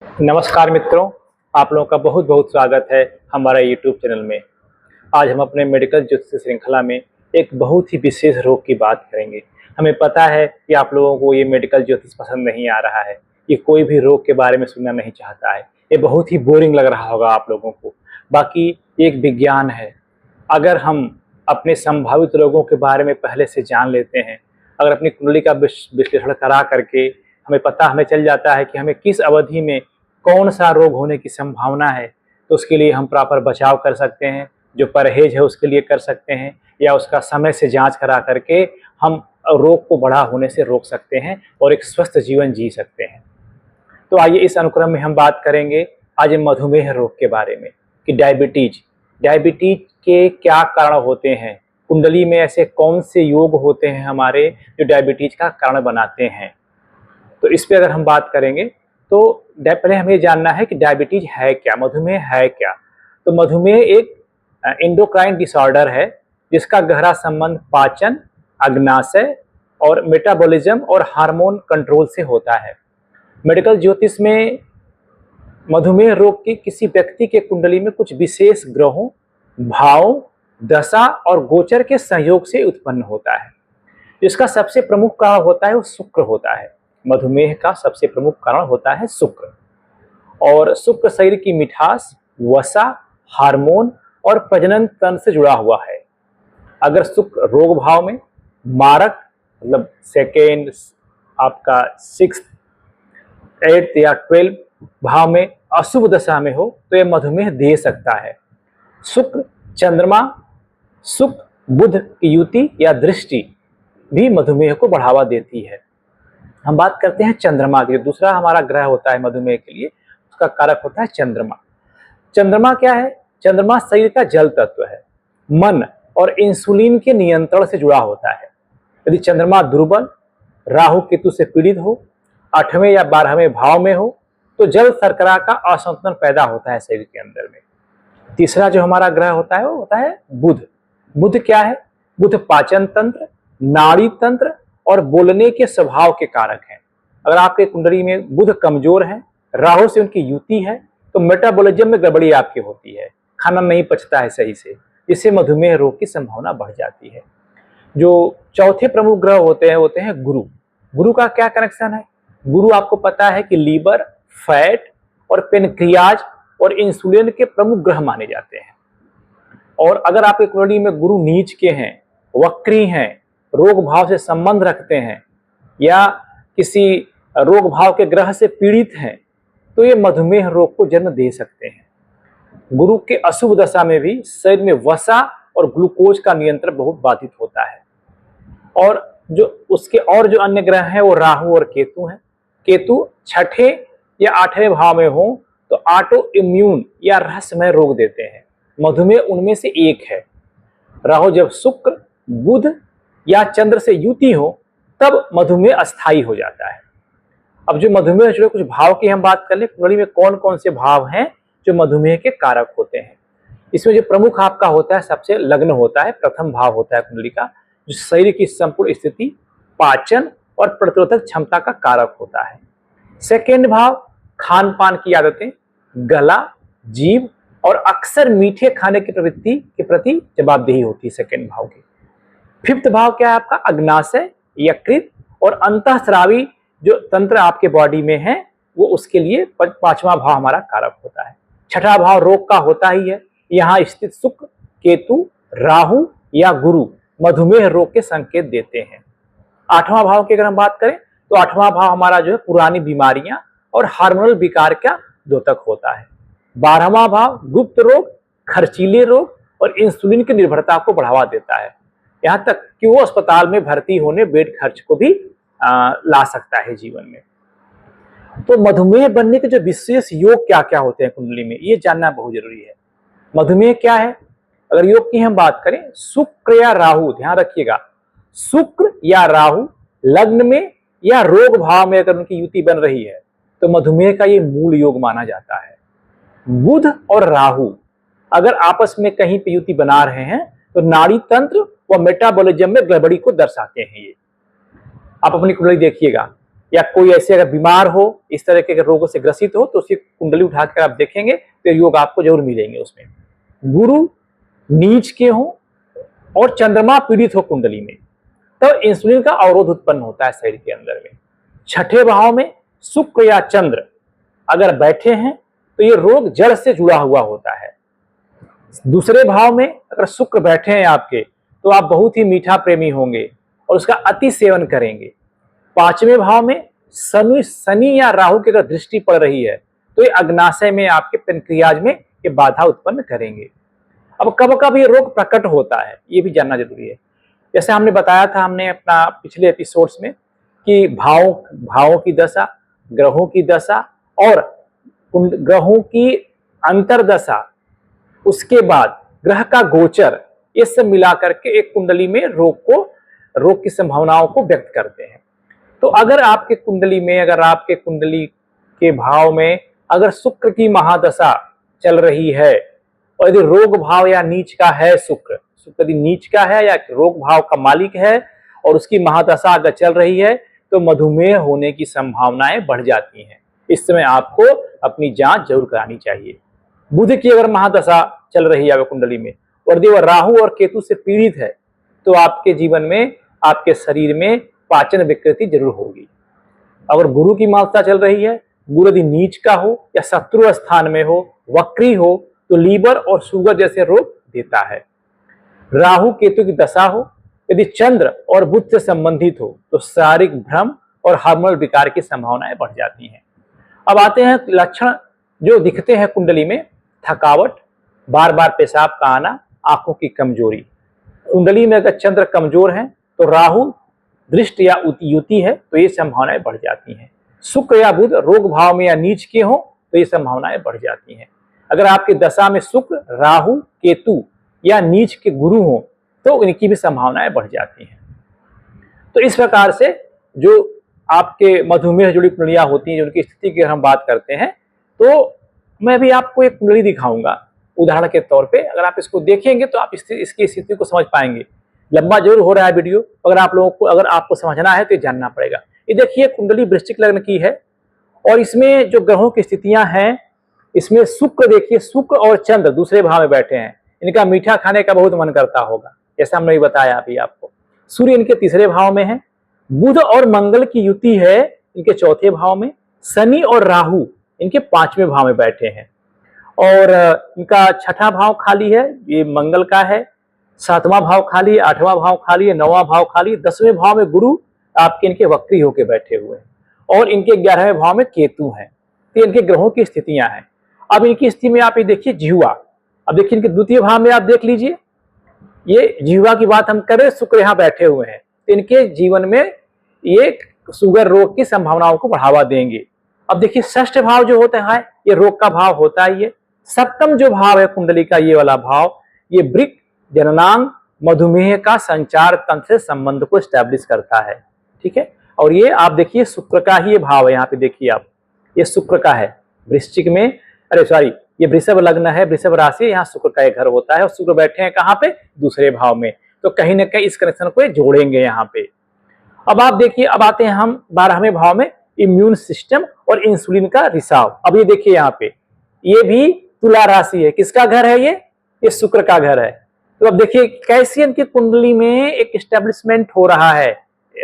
नमस्कार मित्रों, आप लोगों का बहुत बहुत स्वागत है हमारे YouTube चैनल में। आज हम अपने मेडिकल ज्योतिष श्रृंखला में एक बहुत ही विशेष रोग की बात करेंगे। हमें पता है कि आप लोगों को ये मेडिकल ज्योतिष पसंद नहीं आ रहा है, ये कोई भी रोग के बारे में सुनना नहीं चाहता है, ये बहुत ही बोरिंग लग रहा होगा आप लोगों को। बाकी एक विज्ञान है। अगर हम अपने संभावित रोगों के बारे में पहले से जान लेते हैं, अगर अपनी कुंडली का विश्लेषण करा करके हमें चल जाता है कि हमें किस अवधि में कौन सा रोग होने की संभावना है, तो उसके लिए हम प्रॉपर बचाव कर सकते हैं, जो परहेज है उसके लिए कर सकते हैं, या उसका समय से जांच करा करके हम रोग को बड़ा होने से रोक सकते हैं और एक स्वस्थ जीवन जी सकते हैं। तो आइए इस अनुक्रम में हम बात करेंगे आज मधुमेह रोग के बारे में कि डायबिटीज के क्या कारण होते हैं, कुंडली में ऐसे कौन से योग होते हैं हमारे जो डायबिटीज का कारण बनाते हैं। तो इस पे अगर हम बात करेंगे तो पहले हमें जानना है कि डायबिटीज है क्या, मधुमेह है क्या। तो मधुमेह एक एंडोक्राइन डिसऑर्डर है जिसका गहरा संबंध पाचन, अग्नाशय और मेटाबॉलिज्म और हार्मोन कंट्रोल से होता है। मेडिकल ज्योतिष में मधुमेह रोग की किसी व्यक्ति के कुंडली में कुछ विशेष ग्रहों, भाव, दशा और गोचर के संयोग से उत्पन्न होता है। जिसका सबसे प्रमुख कारण होता है वो शुक्र होता है। मधुमेह का सबसे प्रमुख कारण होता है शुक्र, और शुक्र शरीर की मिठास, वसा, हार्मोन और प्रजनन तंत्र से जुड़ा हुआ है। अगर शुक्र रोग भाव में, मारक मतलब सेकेंड, आपका 6th, 8th या 12th भाव में अशुभ दशा में हो तो यह मधुमेह दे सकता है। शुक्र, चंद्रमा, शुक्र बुध की युति या दृष्टि भी मधुमेह को बढ़ावा देती है। हम बात करते हैं चंद्रमा की। दूसरा हमारा ग्रह होता है मधुमेह के लिए, उसका कारक होता है चंद्रमा। चंद्रमा क्या है? चंद्रमा शरीर का जल तत्व है, मन और इंसुलिन के नियंत्रण से जुड़ा होता है। यदि चंद्रमा दुर्बल, राहु केतु से पीड़ित हो, 8वें या 12वें भाव में हो तो जल शर्करा का असंतुलन पैदा होता है शरीर के अंदर में। तीसरा जो हमारा ग्रह होता है वो होता है बुध। बुध क्या है? बुध पाचन तंत्र, नाड़ी तंत्र और बोलने के स्वभाव के कारक हैं। अगर आपके कुंडली में बुध कमजोर है, राहु से उनकी युति है, तो मेटाबॉलिज्म में गड़बड़ी आपकी होती है, खाना नहीं पचता है सही से, जिससे मधुमेह रोग की संभावना बढ़ जाती है। जो चौथे प्रमुख ग्रह होते हैं गुरु। गुरु का क्या कनेक्शन है? गुरु आपको पता है कि लीवर, फैट और पेनक्रियाज और इंसुलिन के प्रमुख ग्रह माने जाते हैं। और अगर आपके कुंडली में गुरु नीच के हैं, वक्री हैं, रोग भाव से संबंध रखते हैं या किसी रोग भाव के ग्रह से पीड़ित हैं, तो ये मधुमेह रोग को जन्म दे सकते हैं। गुरु के अशुभ दशा में भी शरीर में वसा और ग्लूकोज का नियंत्रण बहुत बाधित होता है। और जो अन्य ग्रह हैं वो राहु और केतु हैं। केतु 6ठे या 8वें भाव में हो तो ऑटो इम्यून या रहस्यमय रोग देते हैं। मधुमेह उनमें से एक है। राहु जब शुक्र, बुध या चंद्र से युति हो तब मधुमेह अस्थायी हो जाता है। अब जो मधुमेह जुड़े कुछ भाव की हम बात कर ले, कुंडली में कौन कौन से भाव हैं जो मधुमेह के कारक होते हैं। इसमें जो प्रमुख आपका होता है, सबसे लग्न होता है, प्रथम भाव होता है कुंडली का, जो शरीर की संपूर्ण स्थिति, पाचन और प्रतिरोधक क्षमता का कारक होता है। सेकेंड भाव खान पान की आदतें, गला, जीभ और अक्सर मीठे खाने की प्रवृत्ति के प्रति जवाबदेही होती है सेकेंड भाव की। 5th भाव क्या है आपका? अग्नाशय, यकृत और अंतःस्रावी जो तंत्र आपके बॉडी में है वो, उसके लिए 5वां भाव हमारा कारक होता है। 6ठा भाव रोग का होता ही है। यहाँ स्थित शुक्र, केतु, राहु या गुरु मधुमेह रोग के संकेत देते हैं। 8वां भाव की अगर हम बात करें तो 8वां भाव हमारा जो है पुरानी बीमारियां और हार्मोनल विकार का द्योतक होता है। 12वां भाव गुप्त रोग, खर्चीले रोग और इंसुलिन की निर्भरता को बढ़ावा देता है, यहाँ तक कि वो अस्पताल में भर्ती होने बेड खर्च को भी ला सकता है जीवन में। तो मधुमेह बनने के जो विशेष योग क्या क्या होते हैं कुंडली में, ये जानना बहुत जरूरी है। मधुमेह क्या है? अगर योग की हम बात करें, शुक्र या राहु, ध्यान रखिएगा, शुक्र या राहु लग्न में या रोग भाव में अगर उनकी युति बन रही है तो मधुमेह का ये मूल योग माना जाता है। बुध और राहु अगर आपस में कहीं पे युति बना रहे हैं तो नाड़ी तंत्र व मेटाबॉलिज्म में गड़बड़ी को दर्शाते हैं। ये आप अपनी कुंडली देखिएगा, या कोई ऐसे अगर बीमार हो, इस तरह के रोगों से ग्रसित हो, तो उसकी कुंडली उठाकर आप देखेंगे तो योग आपको जरूर मिलेंगे उसमें। गुरु नीच के हो और चंद्रमा पीड़ित हो कुंडली में, तो इंसुलिन का अवरोध उत्पन्न होता है शरीर के अंदर में। छठे भाव में शुक्र या चंद्र अगर बैठे हैं तो ये रोग जड़ से जुड़ा हुआ होता है। दूसरे भाव में अगर शुक्र बैठे हैं आपके, तो आप बहुत ही मीठा प्रेमी होंगे और उसका अति सेवन करेंगे। पांचवें भाव में शनि या राहु की अगर दृष्टि पड़ रही है, तो ये अग्नाशय में आपके पेनक्रियाज में ये बाधा उत्पन्न करेंगे। अब कब कब ये रोग प्रकट होता है, ये भी जानना जरूरी है। जैसे हमने बताया था, हमने अपना पिछले एपिसोड्स में, कि भावों की दशा, ग्रहों की दशा और ग्रहों की अंतरदशा, उसके बाद ग्रह का गोचर, ये सब मिला करके एक कुंडली में रोग की संभावनाओं को व्यक्त करते हैं। तो अगर आपके कुंडली में, अगर आपके कुंडली के भाव में अगर शुक्र की महादशा चल रही है, और यदि रोग भाव या नीच का है शुक्र यदि नीच का है या रोग भाव का मालिक है और उसकी महादशा अगर चल रही है, तो मधुमेह होने की संभावनाएं बढ़ जाती हैं। इस समय आपको अपनी जांच जरूर करानी चाहिए। बुध की अगर महादशा चल रही है कुंडली में और यदि वह राहु और केतु से पीड़ित है, तो आपके जीवन में, आपके शरीर में पाचन विकृति जरूर होगी। अगर गुरु की महादशा चल रही है, गुरु यदि नीच का हो या शत्रु स्थान में हो, वक्री हो, तो लीवर और शुगर जैसे रोग देता है। राहु केतु की दशा हो, यदि चंद्र और बुध से संबंधित हो, तो शारीरिक भ्रम और हार्मोनल विकार की संभावनाएं बढ़ जाती हैं। अब आते हैं लक्षण जो दिखते हैं कुंडली में। थकावट, बार बार पेशाब का आना, आंखों की कमजोरी। कुंडली में अगर चंद्र कमजोर है, तो राहु दृष्ट या युति है, तो ये संभावनाएं बढ़ जाती हैं। शुक्र या बुध रोग भाव में या नीच के हो, तो ये संभावनाएं बढ़ जाती हैं। अगर आपकी दशा में शुक्र, राहु, केतु या नीच के गुरु हो, तो इनकी भी संभावनाएं बढ़ जाती हैं। तो इस प्रकार से जो आपके मधुमेह जुड़ी कुंडलियां होती हैं, उनकी स्थिति की हम बात करते हैं, तो मैं भी आपको एक कुंडली दिखाऊंगा उदाहरण के तौर पे। अगर आप इसको देखेंगे तो आप इसकी स्थिति को समझ पाएंगे। लंबा जरूर हो रहा है वीडियो, अगर आप लोगों को, अगर आपको समझना है तो ये जानना पड़ेगा। ये देखिए, कुंडली वृश्चिक लग्न की है और इसमें जो ग्रहों की स्थितियां हैं, इसमें शुक्र, देखिए शुक्र और चंद्र दूसरे भाव में बैठे हैं। इनका मीठा खाने का बहुत मन करता होगा, जैसा हमने बताया अभी आपको। सूर्य इनके तीसरे भाव में है। बुध और मंगल की युति है इनके चौथे भाव में। शनि और राहु इनके पांचवें भाव में बैठे हैं और इनका छठा भाव खाली है, ये मंगल का है। सातवां भाव खाली है, आठवां भाव खाली है, नौवां भाव खाली है। 10वें भाव में गुरु आपके इनके वक्री होके बैठे हुए हैं और इनके 11वें भाव में केतु हैं। तो इनके ग्रहों की स्थितियां हैं। अब इनकी स्थिति में आप ये देखिए जिह्वा, अब देखिए इनके द्वितीय भाव में आप देख लीजिए, ये जिह्वा की बात हम करें, शुक्र यहाँ बैठे हुए हैं, तो इनके जीवन में ये शुगर रोग की संभावनाओं को बढ़ावा देंगे। अब देखिए षष्ठ भाव जो होता है, ये रोग का भाव होता है। ये सप्तम जो भाव है कुंडली का, ये वाला भाव, ये वृक्क, जननांग, मधुमेह का संचार तंत्र से संबंध को स्टैब्लिश करता है। ठीक है, और ये आप देखिए शुक्र का ही ये भाव है। यहाँ पे देखिए आप, ये शुक्र का है वृश्चिक में, ये वृषभ लग्न है, वृषभ राशि, यहाँ शुक्र का एक घर होता है और शुक्र बैठे हैं कहाँ पे, दूसरे भाव में। तो कहीं ना कहीं इस कनेक्शन को जोड़ेंगे यहाँ पे। अब आप देखिए, अब आते हैं हम 12वें भाव में, इम्यून सिस्टम और इंसुलिन का रिसाव। अब ये देखिए यहाँ पे, ये भी तुला राशि है। किसका घर है ये शुक्र का घर है। तो अब देखिए कैसी इनकी कुंडली में एक एस्टेब्लिशमेंट हो रहा है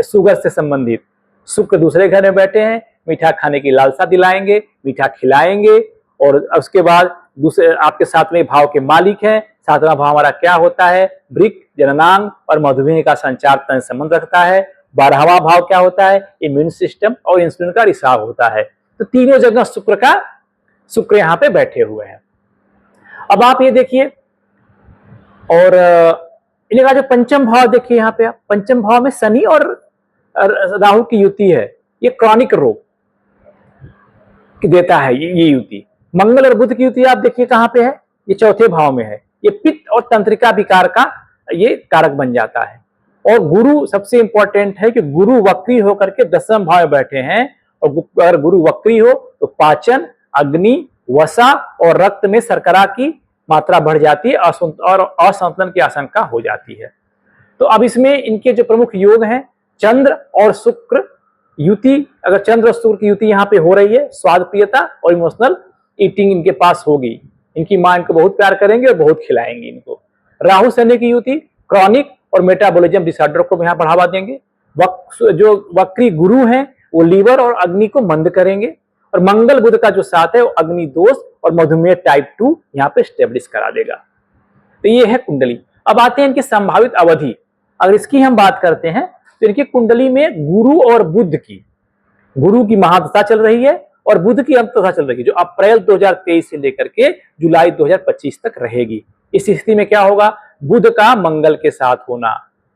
शुगर से संबंधित। शुक्र दूसरे घर में बैठे हैं, मीठा खाने की लालसा दिलाएंगे, मीठा खिलाएंगे। और उसके बाद दूसरे आपके 7वें भाव के मालिक हैं। 7वां भाव हमारा क्या होता है, वृक्क, जननांग और मधुमेह का संचार तंत्र संबंध रखता है। 12वां भाव क्या होता है, इम्यून सिस्टम और इंसुलिन का रिसाव होता है। तो तीनों जगह शुक्र यहाँ पे बैठे हुए हैं। अब आप ये देखिए, और इनका जो पंचम भाव देखिए यहाँ पे, आप पंचम भाव में शनि और राहु की युति है। ये क्रॉनिक रोग देता है ये युति। मंगल और बुध की युति आप देखिए कहाँ पे है, ये चौथे भाव में है। ये पित्त और तंत्रिका विकार का ये कारक बन जाता है। और गुरु सबसे इंपॉर्टेंट है कि गुरु वक्री होकर के 10वें भाव में बैठे हैं। और अगर गुरु वक्री हो तो पाचन, अग्नि, वसा और रक्त में शर्करा की मात्रा बढ़ जाती है और असंतुलन की आशंका हो जाती है। तो अब इसमें इनके जो प्रमुख योग हैं, चंद्र और शुक्र युति, अगर चंद्र और शुक्र की युति यहाँ पे हो रही है, स्वाद प्रियता और इमोशनल ईटिंग इनके पास होगी। इनकी मां इनको बहुत प्यार करेंगे और बहुत खिलाएंगी इनको। राहु शनि की युति क्रॉनिक और मेटाबॉलिज्म डिसऑर्डर को यहाँ बढ़ावा देंगे। जो वक्री गुरु हैं वो लीवर और अग्नि को मंद करेंगे। और मंगल बुध का जो साथ है वो अग्नि दोष और मधुमेह टाइप 2 यहाँ पे स्टेब्लिश करा देगा। तो ये है कुंडली। अब आते हैं इनकी संभावित अवधि। अगर इसकी हम बात करते हैं तो इनकी कुंडली में गुरु और बुध की, गुरु की महादशा चल रही है और बुध की अंतदशा चल रही है, जो अप्रैल 2023 से लेकर के जुलाई 2025 तक रहेगी। इस स्थिति में क्या होगा, बुध का मंगल के साथ होना,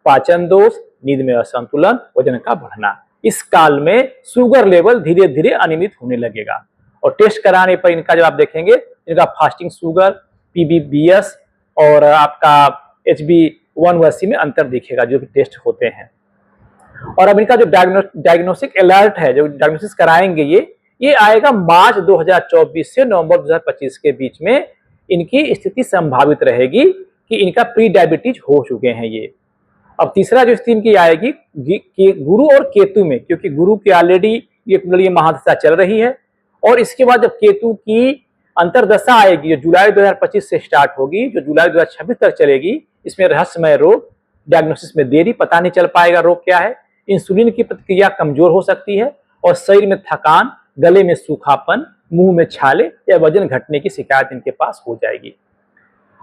पाचन दोष, नींद में असंतुलन, वजन का बढ़ना। इस काल में शुगर लेवल धीरे धीरे अनियमित होने लगेगा। और टेस्ट कराने पर इनका जब आप देखेंगे, इनका फास्टिंग शुगर, पीबीबीएस और आपका HB1C में अंतर दिखेगा जो भी टेस्ट होते हैं। और अब इनका जो डायग्नोस्टिक अलर्ट है, जो डायग्नोसिस कराएंगे ये आएगा मार्च 2024 से नवंबर 2025 के बीच में। इनकी स्थिति संभावित रहेगी कि इनका प्री डायबिटीज हो चुके हैं ये। अब तीसरा जो स्थिति इनकी आएगी गुरु और केतु में, क्योंकि गुरु की ऑलरेडी ये कुंडली महादशा चल रही है। और इसके बाद जब केतु की अंतरदशा आएगी जो जुलाई 2025 से स्टार्ट होगी, जो जुलाई 2026 तक चलेगी, इसमें रहस्यमय रोग, डायग्नोसिस में देरी, पता नहीं चल पाएगा रोग क्या है। इंसुलिन की प्रतिक्रिया कमजोर हो सकती है और शरीर में थकान, गले में सूखापन, मुंह में छाले या वजन घटने की शिकायत इनके पास हो जाएगी।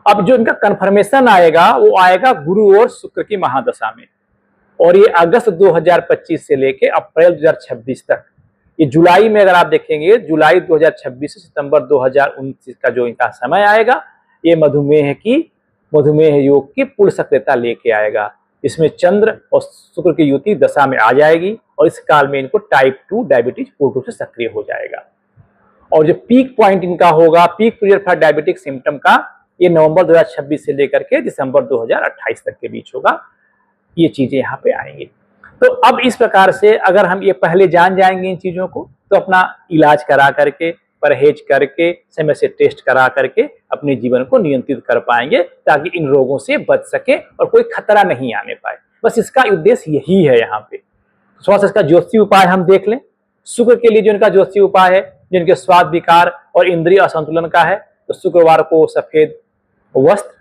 अब जो इनका कंफर्मेशन आएगा वो आएगा गुरु और शुक्र की महादशा में, और ये अगस्त 2025 से लेके अप्रैल 2026 तक। ये जुलाई में अगर आप देखेंगे, जुलाई 2026 से सितंबर 2029 का जो इनका समय आएगा, ये मधुमेह योग की पूर्ण सक्रियता लेके आएगा। इसमें चंद्र और शुक्र की युति दशा में आ जाएगी और इस काल में इनको टाइप 2 डायबिटीज पूर्ण रूप से सक्रिय हो जाएगा। और जो पीक पॉइंट इनका होगा, peak period for diabetic symptom का, ये नवंबर 2026 से लेकर के दिसंबर 2028 तक के बीच होगा। ये चीजें यहाँ पे आएंगी। तो अब इस प्रकार से अगर हम ये पहले जान जाएंगे इन चीजों को, तो अपना इलाज करा करके, परहेज करके, समय से टेस्ट करा करके अपने जीवन को नियंत्रित कर पाएंगे, ताकि इन रोगों से बच सके और कोई खतरा नहीं आने पाए। बस इसका उद्देश्य यही है यहाँ पे। थोड़ा सा इसका ज्योतिषीय उपाय हम देख लें। शुक्र के लिए जो इनका ज्योतिषीय उपाय है, जिनके स्वाद विकार और इंद्रिय असंतुलन का है, तो शुक्रवार को सफेद वस्त्र,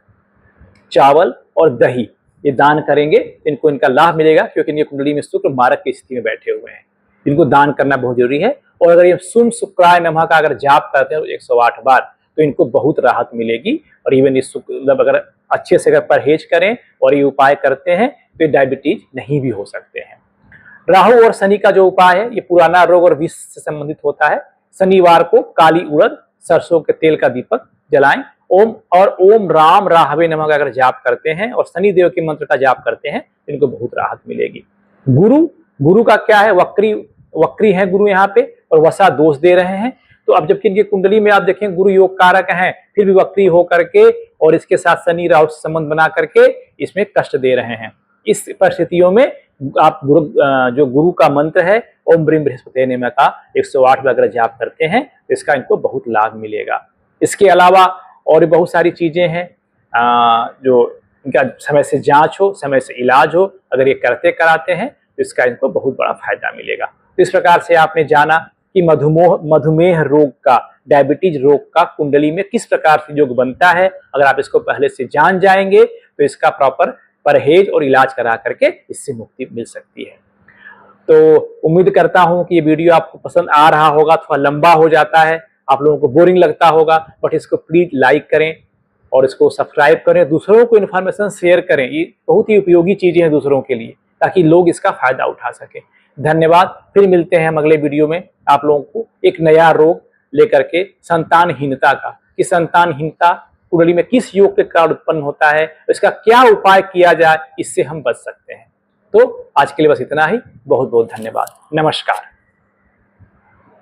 चावल और दही ये दान करेंगे, इनको इनका लाभ मिलेगा, क्योंकि इनकी कुंडली में शुक्र मारक की स्थिति में बैठे हुए हैं। इनको दान करना बहुत जरूरी है। और अगर ये सुम शुक्राय नमः का अगर जाप करते हैं 108 बार, तो इनको बहुत राहत मिलेगी। और इवन इस अगर अच्छे से अगर परहेज करें और ये उपाय करते हैं तो डायबिटीज नहीं भी हो सकते हैं। राहु और शनि का जो उपाय है, ये पुराना रोग और विष से संबंधित होता है। शनिवार को काली उड़द, सरसों के तेल का दीपक जलाएं, ओम राम राहवे नमः का अगर जाप करते हैं और शनि देव के मंत्र का जाप करते हैं, तो इनको बहुत राहत मिलेगी। गुरु का क्या है, वक्री है गुरु यहाँ पे, और वसा दोष दे रहे हैं। तो अब जबकि इनकी कुंडली में आप देखें गुरु योग कारक हैं, फिर भी वक्री हो करके और इसके साथ शनि राहु से संबंध बना करके इसमें कष्ट दे रहे हैं। इस परिस्थितियों में आप जो गुरु का मंत्र है ओम ब्रीम बृहस्पति नमः का 108 बार अगर जाप करते हैं, तो इसका इनको बहुत लाभ मिलेगा। इसके अलावा और भी बहुत सारी चीजें हैं, जो इनका समय से जांच हो, समय से इलाज हो, अगर ये करते कराते हैं तो इसका इनको बहुत बड़ा फायदा मिलेगा। तो इस प्रकार से आपने जाना कि मधुमेह रोग का, डायबिटीज रोग का कुंडली में किस प्रकार से योग बनता है। अगर आप इसको पहले से जान जाएंगे तो इसका प्रॉपर परहेज और इलाज करा करके इससे मुक्ति मिल सकती है। तो उम्मीद करता हूं कि ये वीडियो आपको पसंद आ रहा होगा। थोड़ा लंबा हो जाता है, आप लोगों को बोरिंग लगता होगा, बट इसको प्लीज लाइक करें और इसको सब्सक्राइब करें, दूसरों को इन्फॉर्मेशन शेयर करें। ये बहुत ही उपयोगी चीजें हैं दूसरों के लिए, ताकि लोग इसका फायदा उठा सके। धन्यवाद। फिर मिलते हैं हम अगले वीडियो में आप लोगों को एक नया रोग लेकर के, संतानहीनता का, कि संतानहीनता कुंडली में किस योग के कारण उत्पन्न होता है, इसका क्या उपाय किया जाए, इससे हम बच सकते हैं। तो आज के लिए बस इतना ही। बहुत बहुत धन्यवाद। नमस्कार।